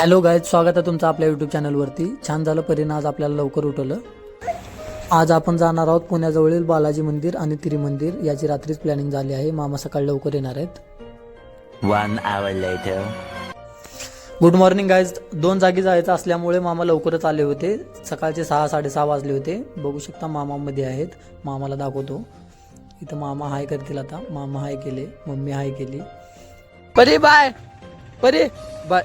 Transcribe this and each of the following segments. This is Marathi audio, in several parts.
हॅलो गाईज, स्वागत आहे तुमचं आपल्या यूट्यूब चॅनलवरती। छान झालं परीनं आज आपल्याला लवकर उठवलं। आज आपण जाणार आहोत पुण्याजवळील बालाजी मंदिर आणि त्रिमंदिर। याची रात्रीच प्लॅनिंग झाली आहे। मामा सकाळी लवकर येणार आहेत। 1 hour later. Good morning guys. 2 जागी जायचं असल्यामुळे मामा लवकरच आले होते। सकाळचे 6-6:30 वाजले होते। बघू शकता मामा मध्ये आहेत। मामाला दाखवतो। इथं मामा हाय करतील आता। मामा हाय केले, मम्मी हाय केली। परी बाय, परी बाय।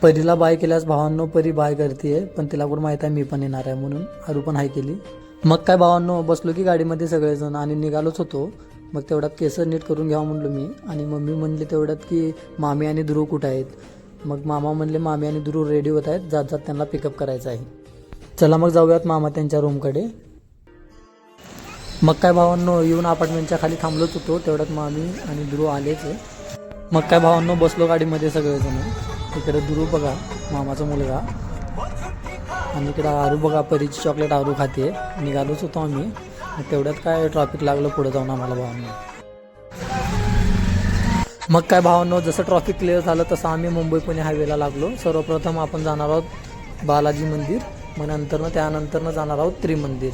परीला बाय केल्यास भावांनो परी बाय करते, पण तिला पण माहित आहे मी पण येणार आहे म्हणून आरू पण हाय केली। मग काय भावांनो, बसलो की गाडीमध्ये सगळेजण आणि निघालोच होतो। मग तेवढ्यात केस नीट करून घ्यावं म्हणलो मी, आणि मम्मी म्हणली तेवढ्यात की मामी आणि ध्रुव कुठे आहेत। मग मामा म्हणले मामी आणि ध्रुव रेडी होत आहेत, जात जात त्यांना पिकअप करायचं आहे। चला मग जाऊयात मामा त्यांच्या रूमकडे। मग काय भावांनो, येऊन अपार्टमेंटच्या खाली थांबलोच होतो। तेवढ्यात मामी आणि ध्रुव आलेच। मग काय भावांनो, बसलो गाडीमध्ये सगळेजण। इकडे ध्रुव बघा, मामाचा मुलगा, आणि इकडे आरू बघा, परीची चॉकलेट आरू खाते। निघालोच होतो आम्ही। तेवढ्यात काय ट्रॅफिक लागलं पुढे जाऊन आम्हाला भावांनो। मग काय भावांनो, जसं ट्रॅफिक क्लिअर झालं तसं आम्ही मुंबई पुणे हायवेला लागलो। सर्वप्रथम आपण जाणार आहोत बालाजी मंदिर, मग त्यानंतर जाणार आहोत त्रिमंदिर।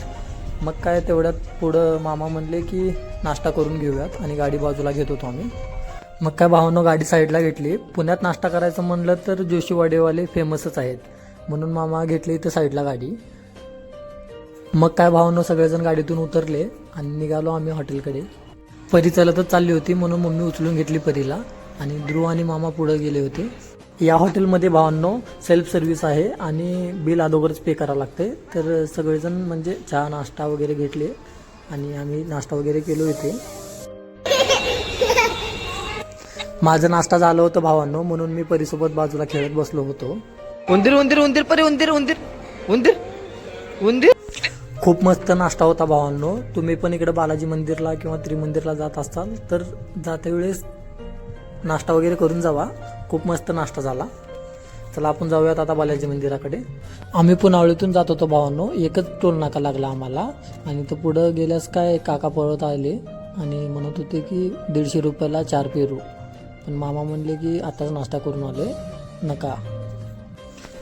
मग काय तेवढ्यात पुढं मामा म्हणले की नाश्ता करून घेऊयात, आणि गाडी बाजूला घेत होतो आम्ही। मग काय भावांनो, गाडी साईडला घेतली। पुण्यात नाश्ता करायचं म्हणलं तर जोशीवाडेवाले फेमसच आहेत, म्हणून मामा घेतली इथं साईडला गाडी। मग काय भावांनो, सगळेजण गाडीतून उतरले आणि निघालो आम्ही हॉटेलकडे। परी चालतच चालली होती म्हणून मम्मी उचलून घेतली परीला, आणि ध्रुव आणि मामा पुढे गेले होते। या हॉटेलमध्ये भावांनो सेल्फ सर्व्हिस आहे, आणि बिल अगोदरच पे करावं लागते। तर सगळेजण म्हणजे चहा नाश्ता वगैरे घेतले, आणि आम्ही नाश्ता वगैरे केलो इथे। माझं नाश्ता झालं होतं भावांनो, म्हणून मी परीसोबत बाजूला खेळत बसलो होतो। उंदीर उंदीर उंदीर परी उंदीर उंदीर उंदीर उंदीर। खूप मस्त नाश्ता होता भावांनो। तुम्ही पण इकडे बालाजी मंदिरला किंवा त्रिमंदिरला जात असाल तर जाते वेळेस नाश्ता वगैरे करून जावा। खूप मस्त नाश्ता झाला। चला आपण जाऊयात आता बालाजी मंदिराकडे। आम्ही पुनावळीतून जात होतो भावांनो। एकच टोल नाका लागला आम्हाला, आणि तो पुढं गेल्यास काय काका पळत आले आणि म्हणत होते की 150 रुपयाला 4 पेरू। पण मामा म्हणले की आताच नाश्ता करून आले, नका।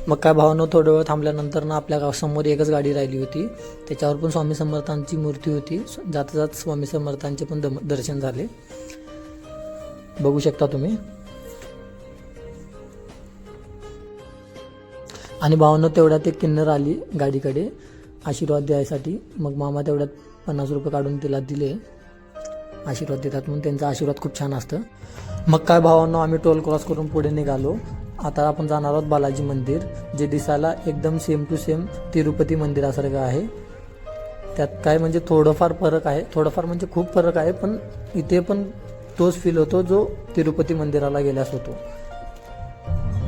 मग काय भावांनो, थोडा वेळ थांबल्यानंतर ना आपल्या गावासमोर एकच गाडी राहिली होती। त्याच्यावर पण स्वामी समर्थांची मूर्ती होती। जाता जात स्वामी समर्थांचे पण दर्शन झाले, बघू शकता तुम्ही। आणि भावांनो, तेवढ्यात एक किन्नर आली गाडीकडे आशीर्वाद द्यायसाठी। मग मामा तेवढ्यात 50 रुपये काढून तिला दिले, आशीर्वाद देतात म्हणून। त्यांचा आशीर्वाद खूप छान असतं। मग काय भावांनो, आम्ही टोल क्रॉस करून पुढे निघालो। आता आपण जाणार आहोत बालाजी मंदिर, जे दिसायला एकदम सेम टू सेम तिरुपती मंदिरासारखं आहे। त्यात काय म्हणजे थोडंफार फरक आहे, थोडंफार म्हणजे खूप फरक आहे, पण इथे पण तोच फील होतो जो तिरुपती मंदिराला गेल्यास होतो।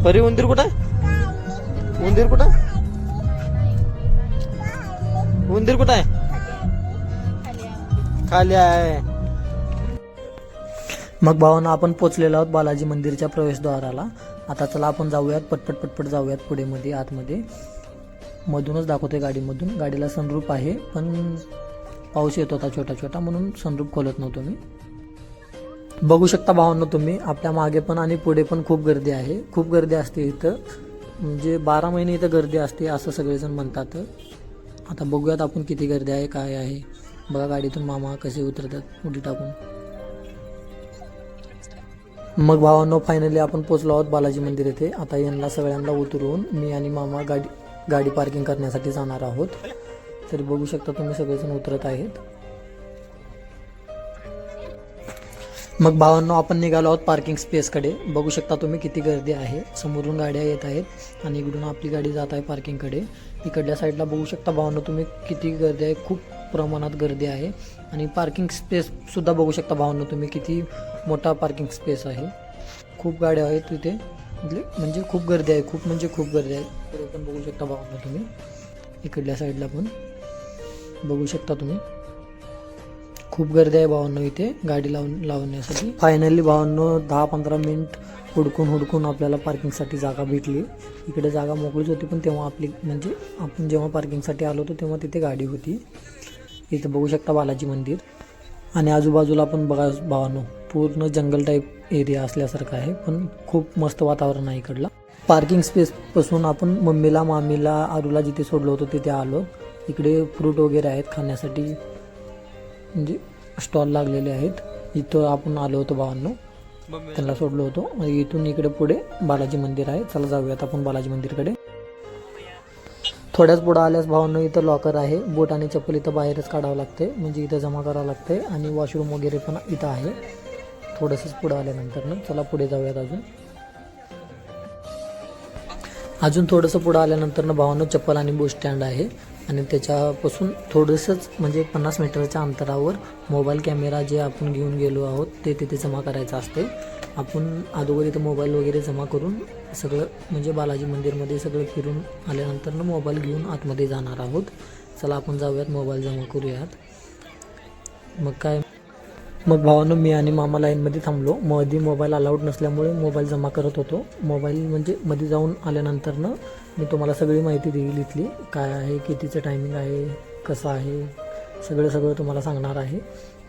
परी उंदीर कुठं आहे? उंदीर कुठं? उंदीर कुठं आहे? खाली आहे। मग भावांनो, आपण पोचलेलो आहोत बालाजी मंदिरच्या प्रवेशद्वाराला। आता चला आपण जाऊयात, पटपट पटपट जाऊयात पुढे मध्ये आतमध्ये। मधूनच दाखवतोय गाडीमधून। गाडीला सनरूफ आहे, पण पाऊस येत होता छोटा छोटा, म्हणून सनरूफ खोलत नव्हतो मी। बघू शकता भावांनो तुम्ही, आपल्या मागे पण आणि पुढे पण खूप गर्दी आहे। खूप गर्दी असते इथं, म्हणजे 12 महिने इथं गर्दी असते असं सगळेजण म्हणतात। आता बघूयात आपण किती गर्दी आहे, काय आहे। बघा गाडीतून मामा कसे उतरतात उडी टाकून। मग भावांनो, फायनली आपण पोचलो आहोत बालाजी मंदिर येथे। आता यांना सगळ्यांना उतरवून मी आणि मामा गाडी पार्किंग करण्यासाठी जाणार आहोत। तर बघू शकता तुम्ही सगळेजण उतरत आहेत। मग भावांनो, आपण निघालो आहोत पार्किंग स्पेसकडे। बघू शकता तुम्ही किती गर्दी आहे। समोरून गाड्या येत आहेत, आणि इकडून आपली गाडी जात आहे पार्किंगकडे। इकडल्या साईडला बघू शकता भावांनो तुम्ही किती गर्दी आहे, खूप प्रमाणात गर्दी आहे। आणि पार्किंग स्पेस सुद्धा बघू शकता भावांनो तुम्ही, किती मोठा पार्किंग स्पेस आहे। खूप गाड्या आहेत तिथे, म्हणजे खूप गर्दी आहे, खूप म्हणजे खूप गर्दी आहे। पुढे पण बघू शकता भावांनो तुम्ही, इकडल्या साईडला पण बघू शकता तुम्ही, खूप गर्दी आहे भावांनो इथे गाडी लावण्यासाठी। फायनली भावांनो 10-15 मिनिट हुडकून आपल्याला पार्किंगसाठी जागा भेटली। इकडे जागा मोकळीच होती, पण तेव्हा म्हणजे आपण जेव्हा पार्किंगसाठी आलो होतो तेव्हा तिथे गाडी होती। इथं बघू शकता बालाजी मंदिर, आणि आजूबाजूला पण बघा भावांनो पूर्ण जंगल टाईप एरिया असल्यासारखं आहे, पण खूप मस्त वातावरण आहे इकडला। पार्किंग स्पेसपासून आपण मम्मीला मामीला आरूला जिथे सोडलं होतं तिथे आलो. इकडे फ्रूट वगैरे आहेत खाण्यासाठी, म्हणजे स्टॉल लागलेले आहेत. इथं आपण आलो होतो भावांनो, त्यांना सोडलो होतो. इथून इकडे पुढे बालाजी मंदिर आहे. चला जाऊयात आपण बालाजी मंदिरकडे. थोड्याच पुढं आल्यास भावांनो इथं लॉकर आहे. बूट आणि चप्पल इथं बाहेरच काढावं लागते, म्हणजे इथं जमा करावं लागते. आणि वॉशरूम वगैरे पण इथं आहे थोडंसंच पुढं आल्यानंतर ना. चला पुढे जाऊयात. अजून थोडंसं पुढं आल्यानंतर ना भावांनो चप्पल आणि बूट स्टँड आहे. आणि त्याच्यापासून थोडंसंच म्हणजे 50 मीटरच्या अंतरावर मोबाईल कॅमेरा जे आपण घेऊन गेलो आहोत ते तिथे जमा करायचं असते. आपण अगोदर इथं मोबाईल वगैरे जमा करून सगळं म्हणजे बालाजी मंदिरमध्ये सगळं फिरून आल्यानंतर ना मोबाईल घेऊन आतमध्ये जाणार आहोत. चला आपण जाऊयात, मोबाईल जमा करूयात. मग भावांनो मी आणि मामा लाईनमध्ये थांबलो. मध्ये मोबाईल अलाउड नसल्यामुळे मोबाईल जमा करत होतो. मोबाईल म्हणजे मध्ये जाऊन आल्यानंतर ना मी तुम्हाला सगळी माहिती देईल, इथली काय आहे, कितीचं टायमिंग आहे, कसं आहे, सगळं तुम्हाला सांगणार आहे.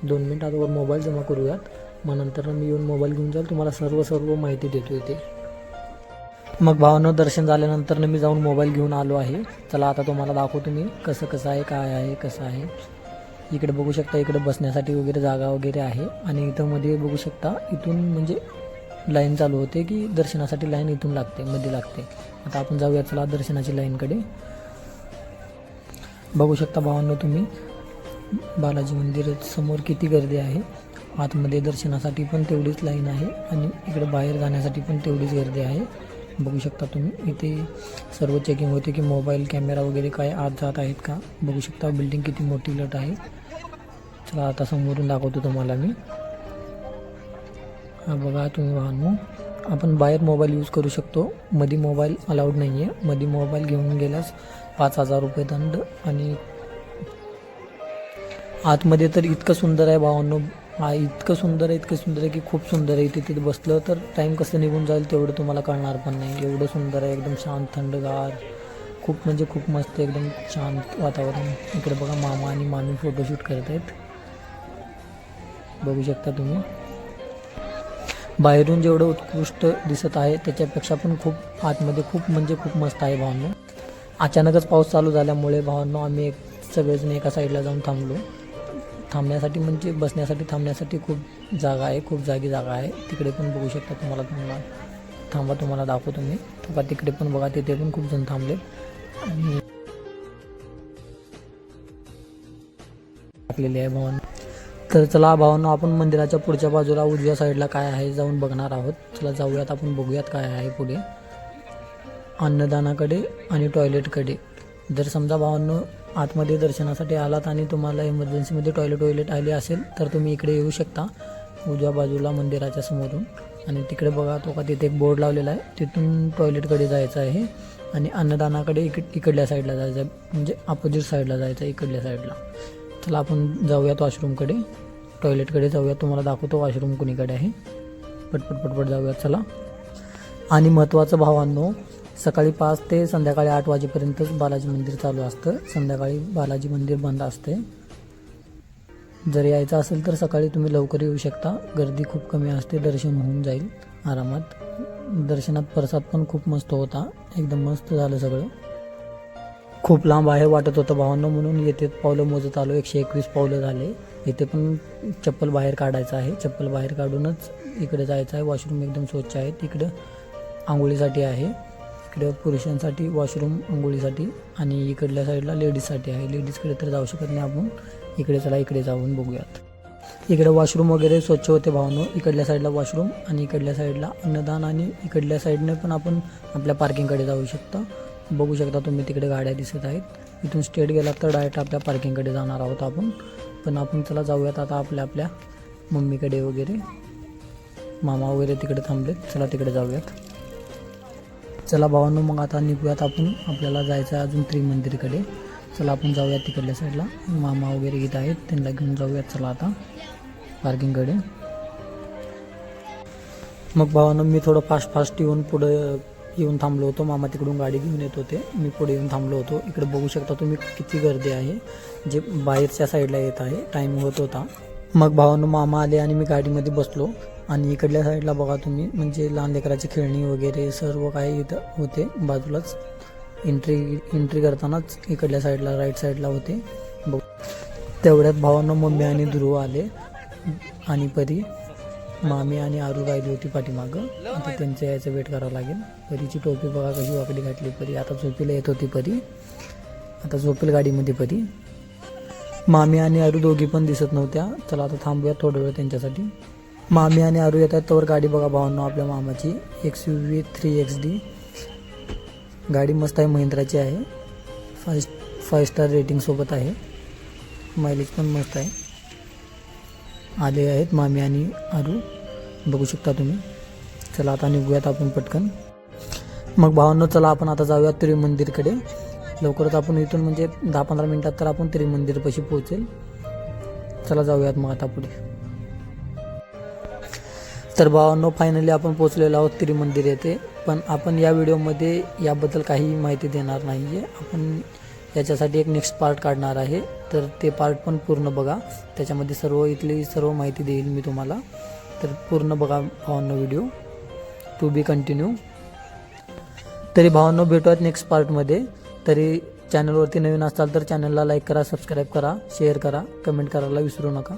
2 मिनिट अगोदर मोबाईल जमा करूयात. मग नंतर मी येऊन मोबाईल घेऊन जाईल, तुम्हाला सर्व माहिती देतो इथे. मग भावांनो दर्शन झाल्यानंतर मी जाऊन मोबाईल घेऊन आलो आहे. चला आता तुम्हाला दाखवतो मी कसं आहे, काय आहे, कसं आहे. इकडे बघू शकता, इकडे बसण्यासाठी वगैरे जागा वगैरे आहे. आणि इथं मध्ये बघू शकता, इथून म्हणजे लाईन चालू होते की दर्शनासाठी लाईन इथून लागते, मध्ये लागते. आता आपण जाऊया चला दर्शनाची लाईनकडे. बघू शकता भावांनो तुम्ही बालाजी मंदिर समोर किती गर्दी आहे. आतमध्ये दर्शनासाठी पण तेवढीच लाईन आहे आणि इकडे बाहेर जाण्यासाठी पण तेवढीच गर्दी आहे. बघू शकता तुम्ही इथे सर्व चेकिंग होते की मोबाईल कॅमेरा वगैरे काय आत जात आहेत का. बघू शकता बिल्डिंग किती मोठी लट आहे. चला आता समोरून दाखवतो तुम्हाला मी. हा बघा तुम्ही वाहनो, आपण बाहेर मोबाईल यूज करू शकतो. मध्ये मोबाईल अलाउड नाही आहे. मध्ये मोबाईल घेऊन गेल्यास 5,000 रुपये दंड. आणि आतमध्ये तर इतकं सुंदर आहे भावांनो, इतकं सुंदर आहे की खूप सुंदर आहे. तिथे बसलं तर टाईम कसं निघून जाईल तेवढं तुम्हाला कळणार पण नाही. एवढं सुंदर आहे, एकदम शांत थंडगार, खूप म्हणजे खूप मस्त, एकदम शांत वातावरण. इकडे बघा मामा आणि मामी फोटोशूट करत आहेत. बघू शकता तुम्ही बाहेरून जेवढं उत्कृष्ट दिसत आहे त्याच्यापेक्षा पण खूप आतमध्ये खूप म्हणजे खूप मस्त आहे भावांनो. अचानकच पाऊस चालू झाल्यामुळे भावांनो आम्ही सगळेजण एका साईडला जाऊन थांबलो. थांबण्यासाठी म्हणजे बसण्यासाठी थांबण्यासाठी खूप जागा आहे, खूप जागा आहे. तिकडे पण बघू शकता तुम्हाला तुम्हाला दाखवतो मी. तिकडे पण बघा, तिथे पण खूप जण थांबले. आणि टाकलेली आहे भावांनो. तर चला भावांनो आपण मंदिराच्या पुढच्या बाजूला उजव्या साईडला काय आहे जाऊन बघणार आहोत. चला जाऊयात, आपण बघूयात काय आहे पुढे. अन्नदानाकडे आणि टॉयलेटकडे. जर समजा भावांनो आतमध्ये दर्शनासाठी आलात आणि तुम्हाला इमर्जन्सीमध्ये टॉयलेट आले असेल तर तुम्ही इकडे येऊ शकता उजव्या बाजूला मंदिराच्या समोरून. आणि तिकडे बघा तो का तिथे एक बोर्ड लावलेला आहे, तिथून टॉयलेटकडे जायचं आहे. आणि अन्नदानाकडे इकडल्या साईडला जायचं आहे, म्हणजे अपोजिट साईडला जायचं आहे, इकडल्या साईडला. चला आपण जाऊयात वॉशरूमकडे, टॉयलेटकडे जाऊयात. तुम्हाला दाखवतो वॉशरूम कुणीकडे आहे. पटपट जाऊयात चला. आणि महत्त्वाचं भावांनो, सकाळी 5 ते संध्याकाळी 8 वाजेपर्यंतच बालाजी मंदिर चालू असतं. संध्याकाळी बालाजी मंदिर बंद असते. जर यायचं असेल तर सकाळी तुम्ही लवकर येऊ शकता. गर्दी खूप कमी असते, दर्शन होऊन जाईल आरामात. दर्शनात प्रसाद पण खूप मस्त होता, एकदम मस्त झालं सगळं. खूप लांब आहे वाटत होतं भावांनो, म्हणून येथे पावलं मोजत आलो. 121 पावलं झाले. इथे पण चप्पल बाहेर काढायचं आहे. चप्पल बाहेर काढूनच इकडे जायचं आहे. वॉशरूम एकदम स्वच्छ आहे. तिकडं आंघोळीसाठी आहे, इकडे पुरुषांसाठी वॉशरूम आंघोळीसाठी. आणि इकडल्या साईडला लेडीजसाठी आहे. लेडीजकडे तर जाऊ शकत नाही आपण. इकडे चला, इकडे जाऊन बघूयात. इकडे वॉशरूम वगैरे स्वच्छ होते भावांनो. इकडल्या साईडला वॉशरूम आणि इकडल्या साईडला अन्नदान. आणि इकडल्या साईडने पण आपण आपल्या पार्किंगकडे जाऊ शकता. बघू शकता तुम्ही तिकडे गाड्या दिसत आहेत. इथून स्ट्रेट गेला तर डायरेक्ट आपल्या पार्किंगकडे जाणार आहोत आपण. पण आपण चला जाऊयात आता आपल्या मम्मीकडे वगैरे. मामा वगैरे तिकडे थांबलेत, चला तिकडे जाऊयात. चला भावांनो मग आता निघूयात आपण. आपल्याला जायचं आहे अजून त्रिमंदिरकडे. चला आपण जाऊयात तिकडल्या साईडला. मामा वगैरे इथं आहेत, त्यांना घेऊन जाऊयात चला आता पार्किंगकडे. मग भावांनो मी थोडं फास्ट येऊन थांबलो होतो. मामा तिकडून गाडी घेऊन येत होते, मी पुढे येऊन थांबलो होतो. इकडे बघू शकता तुम्ही किती गर्दी आहे, जे बाहेरच्या साईडला येत आहे. टाईम होत होता. मग भावांनो मामा आले आणि मी गाडीमध्ये बसलो. आणि इकडल्या साईडला बघा तुम्ही म्हणजे लहान लेकराची खेळणी वगैरे सर्व काही इथं होते बाजूलाच. एंट्री करतानाच इकडल्या साईडला राईट साईडला होते. बघ तेवढ्यात भावांना मम्मी आणि ध्रुव आले आणि परी, मामी आणि आरू राहिली होती पाठीमागं. आता त्यांचं यायचं वेट करावं लागेल. परीची टोपी बघा कशी वाकडी घातली परी. आता झोपेला येत होती परी, आता झोपेल गाडीमध्ये परी. मामी आणि आरू दोघी पण दिसत नव्हत्या. चला आता थांबूया थोडा वेळ त्यांच्यासाठी. मामी आणि आरू येतात तोवर गाडी बघा भावांनो आपल्या मामाची XUV 3XD गाडी मस्त आहे, महिंद्राची आहे. 5 स्टार रेटिंग सोबत आहे, मायलेज पण मस्त आहे. आले आहेत मामी आणि आरू, बघू शकता तुम्ही. चला आता निघूयात आपण पटकन. मग भावांनो चला आपण आता जाऊयात त्रिमंदिरकडे. लवकरच आपण इथून म्हणजे 10-15 मिनिटात तर आपण त्रिमंदिरपाशी पोहोचेल. चला जाऊयात मग आता पुढे. तर भावांनो फायनली आपण पोहोचलेलो आहोत त्रिमंदिर येथे. पण आपण या व्हिडिओमध्ये याबद्दल काही माहिती देणार नाही आहे. आपण याच्यासाठी एक नेक्स्ट पार्ट काढणार आहे, तर ते पार्ट पण पूर्ण बघा. त्याच्यामध्ये इथली सर्व माहिती देईल मी तुम्हाला. तर पूर्ण बघा भावांनो व्हिडिओ, टू बी कंटिन्यू. तरी भावांनो भेटूयात नेक्स्ट पार्टमध्ये. तरी चॅनलवरती नवीन असाल तर चॅनलला लाईक करा, सबस्क्राईब करा, शेअर करा, कमेंट करायला विसरू नका.